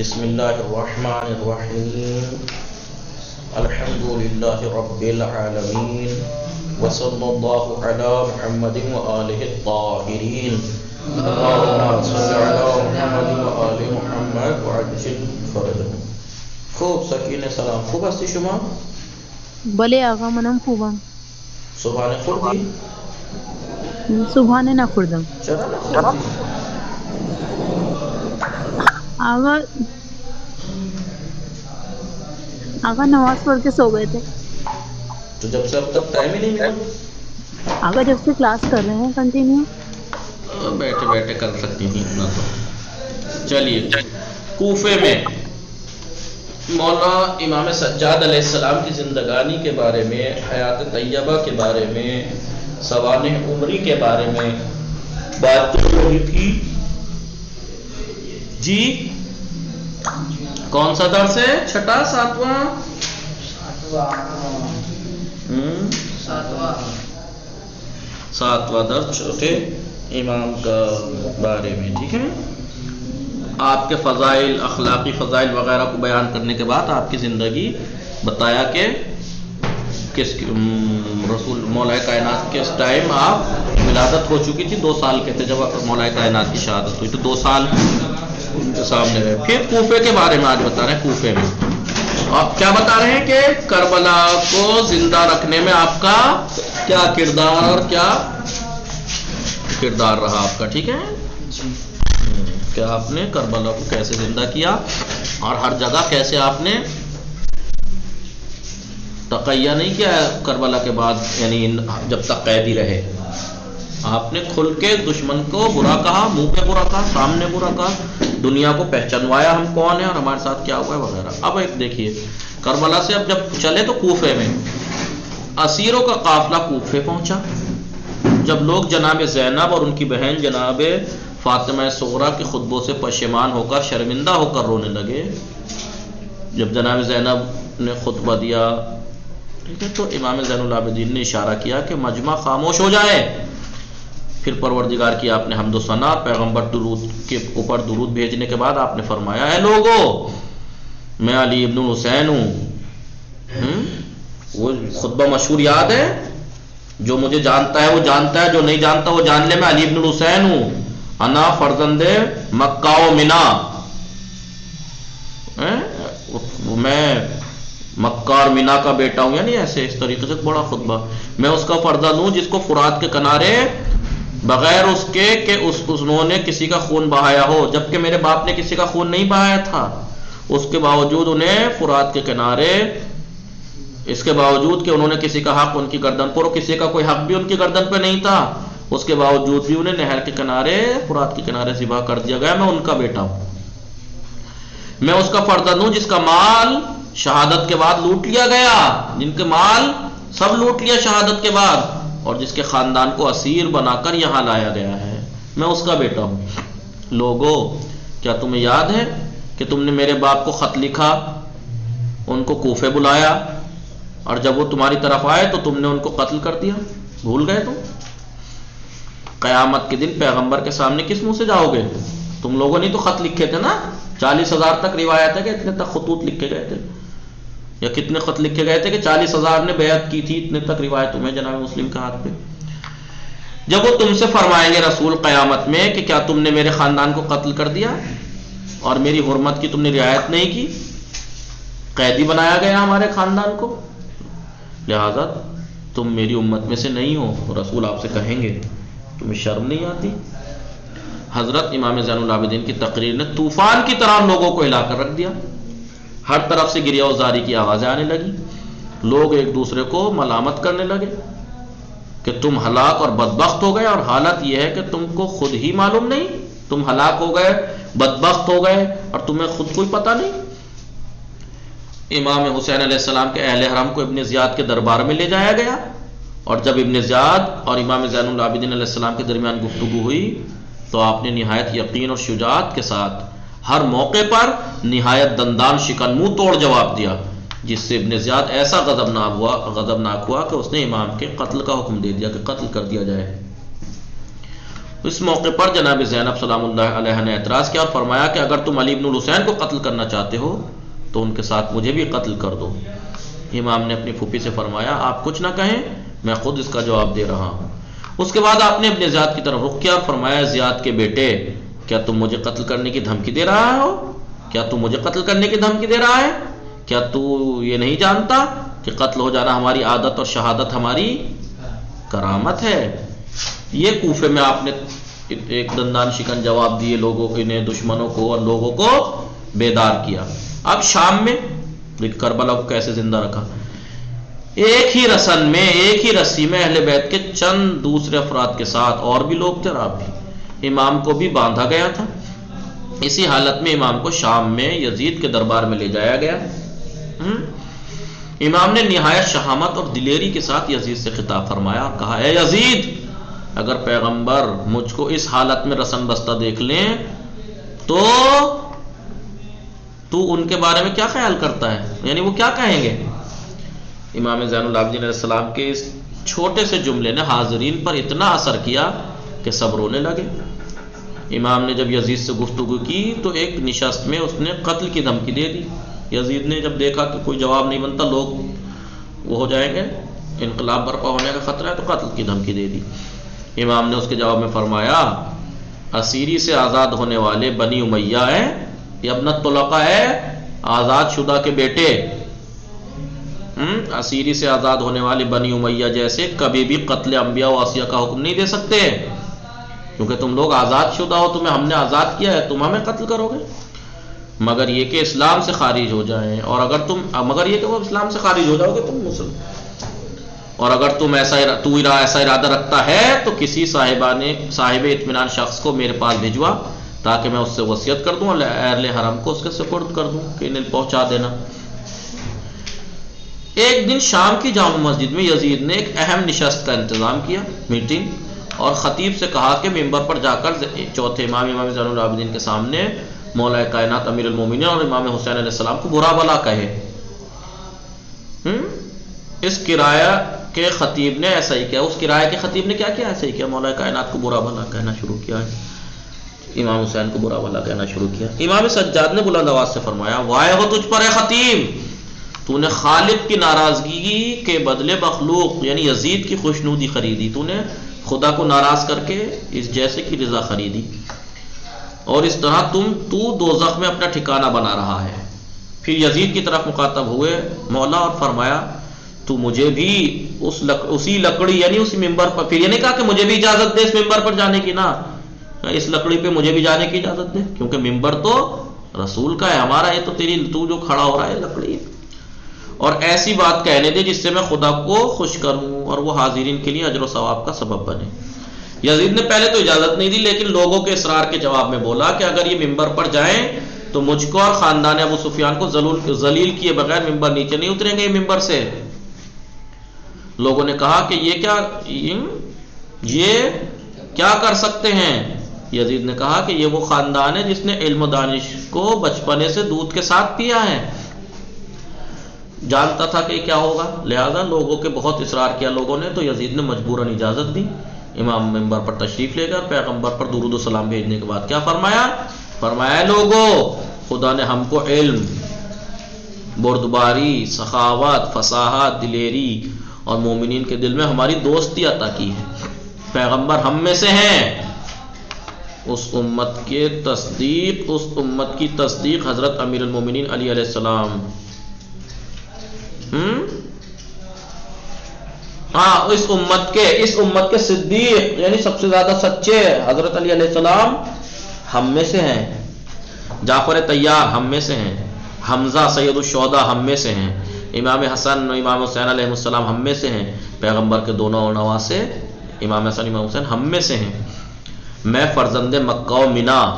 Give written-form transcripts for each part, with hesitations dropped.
بسم اللہ الرحمن الرحیم الحمد للہ رب العالمین وصلی اللہ علی محمد وآلہ الطاہرین اللہم صل علی محمد وآل محمد وعجل فرجهم. خوب سکینه سلام. خوب هستی شما؟ بله آقا منم خوبم. صبحانه خوردی؟ صبحانه نخوردم. چرا نخوردی؟ آقا نماز پڑھ کے سو گئے تھے. تو جب سے اب تک ٹائم ہی نہیں ملا؟ آقا جب سے کلاس کر رہے ہیں کنٹینیو. بیٹھے بیٹھے کر سکتی تھی اتنا تو. چلیے، کوفے میں مولا امام سجاد علیہ السلام کی زندگانی کے بارے میں، حیات طیبہ کے بارے میں، سوانح عمری کے بارے میں بات ہو رہی تھی. جی کون سا درس ہے؟ چھٹا ساتواں درس چھوٹے امام کا بارے میں. ٹھیک ہے، آپ کے فضائل، اخلاقی فضائل وغیرہ کو بیان کرنے کے بعد آپ کی زندگی بتایا کہ کس رسول مولا کائنات کے اس ٹائم آپ ولادت ہو چکی تھی، 2 سال کے تھے جب مولا کائنات کی شہادت ہوئی، تو 2 سال ان کے سامنے رہے. پھر کوفے کے بارے میں آج بتا رہے ہیں. کوفے میں آپ کیا بتا رہے ہیں کہ کربلا کو زندہ رکھنے میں آپ کا کیا کردار اور کیا کردار رہا آپ کا. ٹھیک ہے، کہ آپ نے کربلا کو کیسے زندہ کیا اور ہر جگہ کیسے آپ نے تقیہ نہیں کیا کربلا کے بعد، یعنی جب تک قیدی رہے آپ نے کھل کے دشمن کو برا کہا، منہ پہ برا کہا، سامنے برا کہا، دنیا کو پہچانوایا ہم کون ہیں اور ہمارے ساتھ کیا ہوا ہے وغیرہ. اب ایک دیکھیے، کربلا سے اب جب چلے تو کوفے میں اسیروں کا قافلہ کوفے پہنچا. جب لوگ جناب زینب اور ان کی بہن جناب فاطمہ صغریٰ کے خطبوں سے پشیمان ہو کر، شرمندہ ہو کر رونے لگے، جب جناب زینب نے خطبہ دیا، ٹھیک ہے، تو امام زین العابدین نے اشارہ کیا کہ مجمع خاموش ہو جائے. پھر پروردگار کی آپ نے حمد و ثنا، پیغمبر درود کے اوپر درود بھیجنے کے بعد آپ نے فرمایا، اے لوگو میں علی ابن الحسین ہوں. وہ خطبہ مشہور یاد ہے؟ جو مجھے جانتا ہے وہ جانتا ہے، جو نہیں جانتا وہ جان لے، میں علی ابن الحسین ہوں. انا فرزند مکہ و منا، میں مکہ اور منا کا بیٹا ہوں. یعنی ایسے اس طریقے سے بڑا خطبہ. میں اس کا فرزند ہوں جس کو فرات کے کنارے بغیر اس کے کہ انہوں نے کسی کا خون بہایا ہو، جبکہ میرے باپ نے کسی کا خون نہیں بہایا تھا، اس کے باوجود انہیں فرات کے کنارے، اس کے باوجود کہ انہوں نے کسی کا حق ان کی گردن پر، کسی کا کوئی حق بھی ان کی گردن پہ نہیں تھا، اس کے باوجود بھی انہیں نہر کے کنارے، فرات کے کنارے ذبح کر دیا گیا. میں ان کا بیٹا ہوں. میں اس کا فرزند ہوں جس کا مال شہادت کے بعد لوٹ لیا گیا، جن کے مال سب لوٹ لیا شہادت کے بعد، اور جس کے خاندان کو اسیر بنا کر یہاں لایا گیا ہے. میں اس کا بیٹا ہوں. لوگو کیا تمہیں یاد ہے کہ تم نے میرے باپ کو خط لکھا، ان کو کوفے بلایا، اور جب وہ تمہاری طرف آئے تو تم نے ان کو قتل کر دیا؟ بھول گئے تم؟ قیامت کے دن پیغمبر کے سامنے کس منہ سے جاؤ گے؟ تم لوگوں نے تو خط لکھے تھے نا، 40,000 تک روایت ہے کہ اتنے تک خطوط لکھے گئے تھے، یا کتنے خط لکھے گئے تھے کہ 40,000 نے بیعت کی تھی، اتنے تک روایت تمہیں جناب مسلم کے ہاتھ پہ. جب وہ تم سے فرمائیں گے رسول قیامت میں کہ کیا تم نے میرے خاندان کو قتل کر دیا اور میری حرمت کی تم نے رعایت نہیں کی، قیدی بنایا گیا ہمارے خاندان کو، لہذا تم میری امت میں سے نہیں ہو. رسول آپ سے کہیں گے تمہیں شرم نہیں آتی؟ حضرت امام زین العابدین کی تقریر نے طوفان کی طرح لوگوں کو ہلا کر رکھ دیا. ہر طرف سے گریہ و زاری کی آوازیں آنے لگی. لوگ ایک دوسرے کو ملامت کرنے لگے کہ تم ہلاک اور بدبخت ہو گئے، اور حالت یہ ہے کہ تم کو خود ہی معلوم نہیں، تم ہلاک ہو گئے، بدبخت ہو گئے، اور تمہیں خود کوئی پتہ نہیں. امام حسین علیہ السلام کے اہل حرم کو ابن زیاد کے دربار میں لے جایا گیا، اور جب ابن زیاد اور امام زین العابدین علیہ السلام کے درمیان گفتگو ہوئی تو آپ نے نہایت یقین اور شجاعت کے ساتھ ہر موقع پر نہایت دندان شکن منہ توڑ جواب دیا، جس سے ابن زیاد ایسا غضبناک ہوا کہ اس نے امام کے قتل کا حکم دے دیا کہ قتل کر دیا جائے. اس موقع پر جناب زینب سلام اللہ علیہ نے اعتراض کیا اور فرمایا کہ اگر تم علی بن الحسین کو قتل کرنا چاہتے ہو تو ان کے ساتھ مجھے بھی قتل کر دو۔ امام نے اپنی پھوپھی سے فرمایا آپ کچھ نہ کہیں، میں خود اس کا جواب دے رہا ہوں۔ اس کے بعد آپ نے ابن زیاد کی طرف رخ کیا اور فرمایا زیاد کے بیٹے، کیا تم مجھے قتل کرنے کی دھمکی دے رہا ہو؟ کیا تم مجھے قتل کرنے کی دھمکی دے رہا ہے؟ کیا تو یہ نہیں جانتا کہ قتل ہو جانا ہماری عادت اور شہادت ہماری کرامت ہے؟ یہ کوفے میں آپ نے ایک دندان شکن جواب دیے لوگوں کو، انہیں دشمنوں کو اور لوگوں کو بیدار کیا۔ اب شام میں کربلا کو کیسے زندہ رکھا؟ ایک ہی رسن میں، ایک ہی رسی میں اہل بیت کے چند دوسرے افراد کے ساتھ اور بھی لوگ تھے اور آپ بھی، امام کو بھی باندھا گیا تھا۔ اسی حالت میں امام کو شام میں یزید کے دربار میں لے جایا گیا۔ امام نے نہایت شہامت اور دلیری کے ساتھ یزید سے خطاب فرمایا اور کہا اے یزید، اگر پیغمبر مجھ کو اس حالت میں رسن بستہ دیکھ لیں تو ان کے بارے میں کیا خیال کرتا ہے؟ یعنی وہ کیا کہیں گے؟ امام زین العابدین علیہ السلام کے اس چھوٹے سے جملے نے حاضرین پر اتنا اثر کیا کہ سب رونے لگے۔ امام نے جب یزید سے گفتگو کی تو ایک نشست میں اس نے قتل کی دھمکی دے دی۔ یزید نے جب دیکھا کہ کوئی جواب نہیں بنتا، لوگ وہ ہو جائیں گے، انقلاب برپا ہونے کا خطرہ ہے، تو قتل کی دھمکی دے دی۔ امام نے اس کے جواب میں فرمایا اسیری سے آزاد ہونے والے بنی امیہ ہے، یہ ابنت طلقہ ہے، آزاد شدہ کے بیٹے، اسیری سے آزاد ہونے والے بنی امیہ جیسے کبھی بھی قتل انبیاء و اوصیاء کا حکم نہیں دے سکتے، کیونکہ تم لوگ آزاد شدہ ہو، تمہیں ہم نے آزاد کیا ہے، تم ہمیں قتل کرو گے مگر یہ کہ اسلام سے خارج ہو جائیں، اور مگر یہ کہ وہ اسلام سے خارج ہو جاؤ گے تم مسلم، اور اگر تم ایسا ارادہ رکھتا ہے تو کسی صاحب اطمینان شخص کو میرے پاس بھیجوا تاکہ میں اس سے وصیت کر دوں اور اہل حرم کو اس کے سپرد کر دوں کہ انہیں پہنچا دینا۔ ایک دن شام کی جامع مسجد میں یزید نے ایک اہم نشست کا انتظام کیا، میٹنگ، اور خطیب سے کہا کہ ممبر پر جا کر چوتھے امام زین العابدین کے سامنے مولا کائنات امیر المومنین اور امام حسین علیہ السلام کو برا بھلا کہے۔ اس کرایہ کے خطیب نے ایسا ہی کیا، اس کرایہ کے خطیب نے کیا کیا؟ ایسا ہی کیا، مولا کائنات کو برا بھلا کہنا شروع کیا ہے، امام حسین کو برا بھلا کہنا شروع کیا۔ امام سجاد نے بلند آواز سے فرمایا وائے ہو تجھ پر اے خطیب، تو نے خالق کی ناراضگی کے بدلے مخلوق یعنی یزید کی خوشنودی خریدی، تو نے خدا کو ناراض کر کے اس جیسے کی رضا خریدی، اور اس طرح تو دوزخ میں اپنا ٹھکانہ بنا رہا ہے۔ پھر یزید کی طرف مخاطب ہوئے مولا اور فرمایا تو مجھے بھی اسی لکڑی یعنی اس ممبر پر، پھر یہ نہیں کہا کہ مجھے بھی اجازت دے اس ممبر پر جانے کی، نہ اس لکڑی پہ مجھے بھی جانے کی اجازت دے، کیونکہ ممبر تو رسول کا ہے، ہمارا یہ تو جو کھڑا ہو رہا ہے لکڑی، اور ایسی بات کہنے دے جس سے میں خدا کو خوش کروں اور وہ حاضرین کے لیے اجر و ثواب کا سبب بنے۔ یزید نے پہلے تو اجازت نہیں دی، لیکن لوگوں کے اصرار کے جواب میں بولا کہ اگر یہ ممبر پر جائیں تو مجھ کو اور خاندان ابو سفیان کو ذلیل کیے بغیر ممبر نیچے نہیں اتریں گے ممبر سے۔ لوگوں نے کہا کہ یہ کیا کر سکتے ہیں؟ یزید نے کہا کہ یہ وہ خاندان ہے جس نے علم و دانش کو بچپنے سے دودھ کے ساتھ پیا ہے، جانتا تھا کہ کیا ہوگا، لہذا لوگوں کے بہت اصرار کیا لوگوں نے، تو یزید نے مجبوراً اجازت دی۔ امام ممبر پر تشریف لے گئے اور پیغمبر پر درود و سلام بھیجنے کے بعد کیا فرمایا لوگو، خدا نے ہم کو علم، بردباری، سخاوت، فصاحت، دلیری اور مومنین کے دل میں ہماری دوستی عطا کی ہے۔ پیغمبر ہم میں سے ہیں، اس امت کی تصدیق حضرت امیر المومنین علی علیہ السلام، اس امت کے صدیق یعنی سب سے زیادہ سچے حضرت علی علیہ السلام ہم میں سے ہیں، جعفر طیار ہم میں سے ہیں، حمزہ سید الشہداء ہم میں سے ہیں، امام حسن و امام حسین علیہ السلام ہم میں سے ہیں، پیغمبر کے دونوں نواسے امام حسن امام حسین ہم میں سے ہیں، میں فرزند مکہ و منا،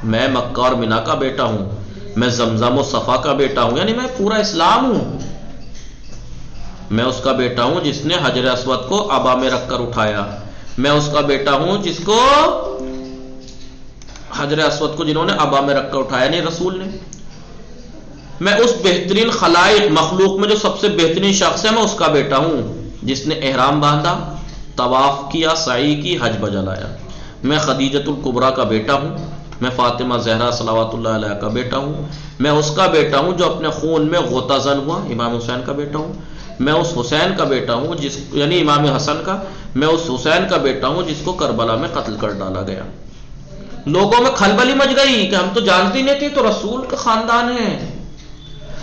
میں مکہ اور منا کا بیٹا ہوں، میں زمزم و صفا کا بیٹا ہوں، یعنی میں پورا اسلام ہوں، میں اس کا بیٹا ہوں جس نے حجر اسود کو ابا میں رکھ کر اٹھایا، میں اس کا بیٹا ہوں جس کو حجر اسود کو جنہوں نے ابا میں رکھ کر اٹھایا، نہیں رسول نے، میں اس بہترین خلائق مخلوق میں جو سب سے بہترین شخص ہے، میں اس کا بیٹا ہوں جس نے احرام باندھا، طواف کیا، سعی کی، حج بجا لایا، میں خدیجۃ الکبریٰ کا بیٹا ہوں، میں فاطمہ زہرا صلوات اللہ علیہ کا بیٹا ہوں، میں اس کا بیٹا ہوں جو اپنے خون میں غوطہ زن ہوا، امام حسین کا بیٹا ہوں، میں اس حسین کا بیٹا ہوں جس یعنی امام حسن کا، میں اس حسین کا بیٹا ہوں جس کو کربلا میں قتل کر ڈالا گیا۔ لوگوں میں کھلبلی مچ گئی کہ ہم تو جانتی نہیں تھی تو رسول کا خاندان ہے،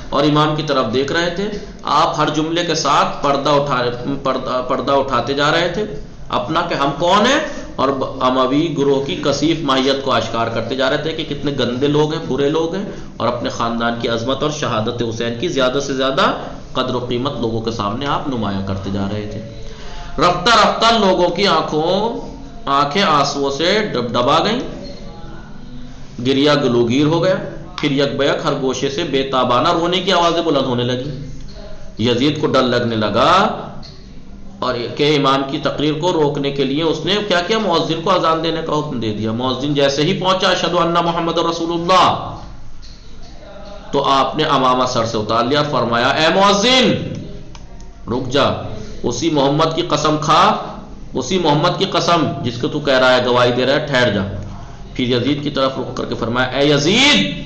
اور امام کی طرف دیکھ رہے تھے۔ آپ ہر جملے کے ساتھ پردہ اٹھاتے جا رہے تھے اپنا کہ ہم کون ہیں، اور اموی گروہ کی کثیف ماہیت کو آشکار کرتے جا رہے تھے کہ کتنے گندے لوگ ہیں، برے لوگ ہیں، اور اپنے خاندان کی عظمت اور شہادت حسین کی زیادہ سے زیادہ قدر و قیمت لوگوں کے سامنے آپ نمایاں کرتے جا رہے تھے۔ رفتہ رفتہ لوگوں کی آنکھیں آنسوؤں سے ڈبا گئیں، گریا گلوگیر ہو گیا، پھر یک بیک ہر گوشے سے بے تابانہ رونے کی آوازیں بلند ہونے لگی۔ یزید کو ڈر لگنے لگا اور کہ امام کی تقریر کو روکنے کے لیے اس نے کیا کیا، مؤذن کو اذان دینے کا حکم دے دیا۔ مؤذن جیسے ہی پہنچا اشہد ان محمد رسول اللہ، تو آپ نے امامہ سر سے اتار لیا اور فرمایا اے مؤذن رک جا، اسی محمد کی قسم کھا، اسی محمد کی قسم جس کو تو کہہ رہا ہے، گواہی دے رہا ہے، ٹھہر جا۔ پھر یزید کی طرف رخ کر کے فرمایا اے یزید،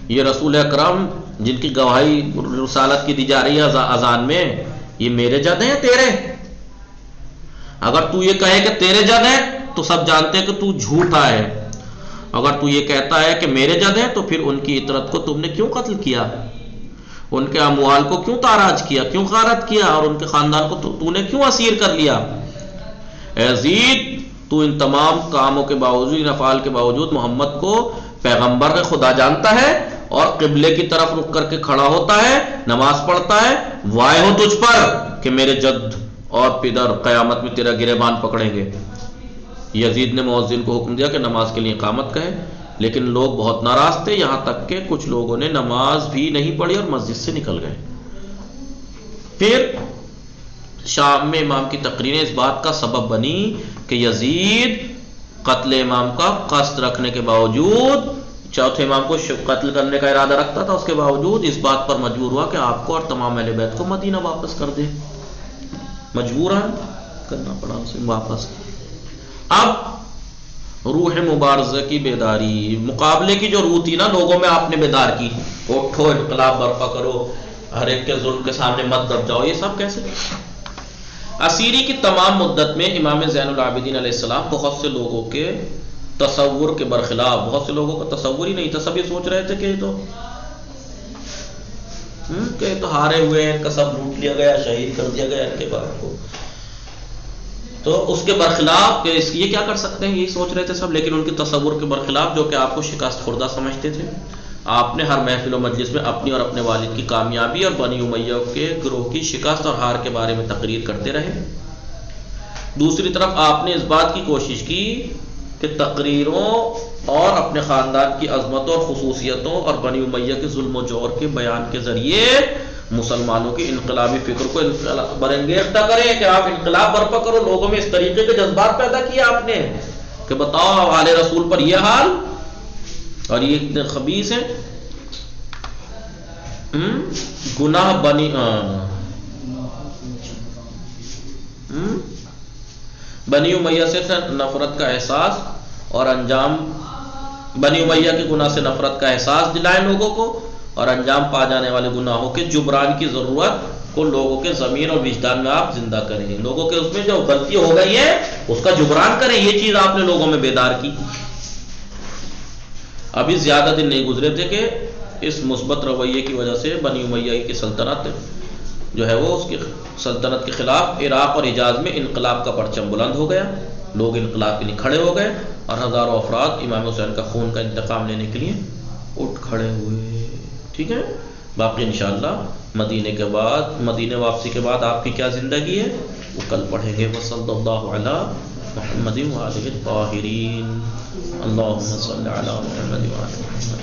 یہ رسول اکرم جن کی گواہی رسالت کی دی جا رہی ہے اذان میں، یہ میرے جد ہیں تیرے؟ اگر تو یہ کہے کہ تیرے جد ہیں تو سب جانتے ہیں کہ تو جھوٹا ہے، اگر تو یہ کہتا ہے کہ میرے جد ہیں تو پھر ان کی عطرت کو تم نے کیوں قتل کیا، ان کے اموال کو کیوں تاراج کیا، کیوں غارت کیا، اور ان کے خاندان کو تو نے کیوں اسیر کر لیا؟ اے یزید، تو ان تمام کاموں کے باوجود، ان افعال کے باوجود محمد کو پیغمبر خدا جانتا ہے اور قبلے کی طرف رخ کر کے کھڑا ہوتا ہے، نماز پڑھتا ہے، وائے ہو تجھ پر کہ میرے جد اور پدر قیامت میں تیرا گریبان پکڑیں گے۔ یزید نے مؤذن کو حکم دیا کہ نماز کے لیے اقامت کہے، لیکن لوگ بہت ناراض تھے، یہاں تک کہ کچھ لوگوں نے نماز بھی نہیں پڑھی اور مسجد سے نکل گئے۔ پھر شام میں امام کی تقریریں اس بات کا سبب بنی کہ یزید قتل امام کا قصد رکھنے کے باوجود، چوتھے امام کو قتل کرنے کا ارادہ رکھتا تھا، اس کے باوجود اس بات پر مجبور ہوا کہ آپ کو اور تمام اہل بیت کو مدینہ واپس کر دے، مجبوراً کرنا پڑا اسے واپس۔ اب روح مبارزہ کی بیداری، مقابلے کی جو روح تھی نا لوگوں میں، آپ نے بیدار کی، اٹھو انقلاب برپا کرو، ہر ایک کے ظلم کے سامنے مت دب جاؤ، یہ سب کیسے؟ اسیری کی تمام مدت میں امام زین العابدین علیہ السلام بہت سے لوگوں کے تصور کے برخلاف، بہت سے لوگوں کا تصور ہی نہیں تھا، سب یہ سوچ رہے تھے کہ یہ تو ہارے ہوئے ہیں، ان کا سب لوٹ لیا گیا، شہید کر دیا گیا ان کے بعد کو، تو اس کے برخلاف کہ یہ کیا کر سکتے ہیں، یہی سوچ رہے تھے سب، لیکن ان کے تصور کے برخلاف جو کہ آپ کو شکست خوردہ سمجھتے تھے، آپ نے ہر محفل و مجلس میں اپنی اور اپنے والد کی کامیابی اور بنی امیہ کے گروہ کی شکست اور ہار کے بارے میں تقریر کرتے رہے۔ دوسری طرف آپ نے اس بات کی کوشش کی کہ تقریروں اور اپنے خاندان کی عظمتوں اور خصوصیتوں اور بنی امیہ کے ظلم و جور کے بیان کے ذریعے مسلمانوں کی انقلابی فکر کو برانگیختہ کریں کہ آپ انقلاب برپا کرو، لوگوں میں اس طریقے کے جذبات پیدا کیے آپ نے کہ بتاؤ آل رسول پر یہ حال اور یہ اتنے خبیث ہیں، گناہ بنی امیہ سے نفرت کا احساس اور انجام، بنی امیہ کے گناہ سے نفرت کا احساس دلائیں لوگوں کو، اور انجام پا جانے والے گناہوں کے جبران کی ضرورت کو لوگوں کے ضمیر اور وجدان میں آپ زندہ کریں، لوگوں کے اس میں جو غلطی ہو گئی ہے اس کا جبران کریں، یہ چیز آپ نے لوگوں میں بیدار کی۔ ابھی زیادہ دن نہیں گزرے تھے کہ اس مثبت رویے کی وجہ سے بنی امیہ کی سلطنت جو ہے وہ اس کی سلطنت کے خلاف عراق اور حجاز میں انقلاب کا پرچم بلند ہو گیا، لوگ انقلاب کے لیے کھڑے ہو گئے اور ہزاروں افراد امام حسین کا خون کا انتقام لینے کے لیے اٹھ کھڑے ہوئے۔ ٹھیک ہے، باقی انشاءاللہ مدینے کے بعد، مدینے واپسی کے بعد آپ کی کیا زندگی ہے وہ کل پڑھیں گے۔ وصلی اللہ علی محمد وآلہ الطاہرین، اللہم صلی علی محمد وآلہ محمد۔